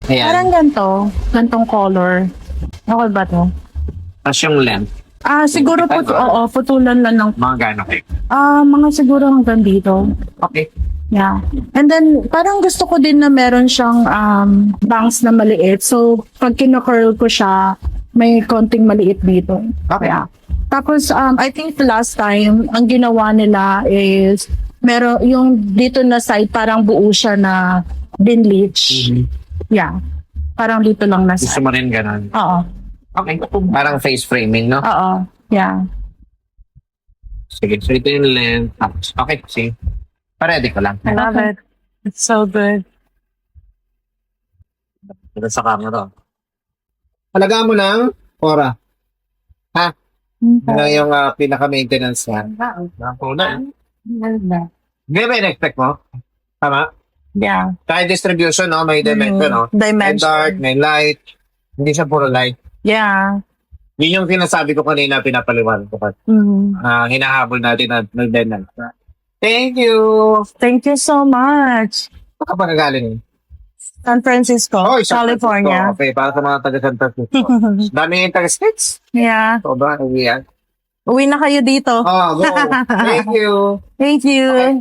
Ayan. Parang gantong color. Okay ba to? Tapos yung length. Siguro po, oo, putulan lang ng, Mga gano'n kayo. mga siguro hanggang dito. Okay. Yeah. And then, parang gusto ko din na meron siyang bangs na maliit. So, pag kino-curl ko siya, may konting maliit dito. Okay. Yeah. Tapos, I think last time, ang ginawa nila is, meron, yung dito na side, parang buo siya na bleach. Yeah. Parang dito lang na Gusto side. mo rin gano'n. Oo. Okay. Parang face framing, no? Oo. Yeah. Sige. So, ito yung length. Tapos, okay. See. Pa-ready ko lang. I love it. It's so good. Ito sa camera. Halagaan mo ng Ora. Ha? Ano yung pinaka-maintenance niya? Nakuna. Hindi ba in-expect mo? Tama? Yeah. Kahit distribution, no? May dimension, no? May Dimension. dark, may light. Hindi siya puro light. Yeah. Yun yung sinasabi ko kanina, pinapaliwanag ko. Hinahabol natin na nag-denan. Thank you! Thank you so much. Baka ba nagaling? San Francisco, San California. Francisco. Okay, para sa mga taga San Francisco. Dami yung taga-States. Yeah. Sobrang uwian. Uwi na kayo dito. Oh, go. Thank you. Thank you. Okay.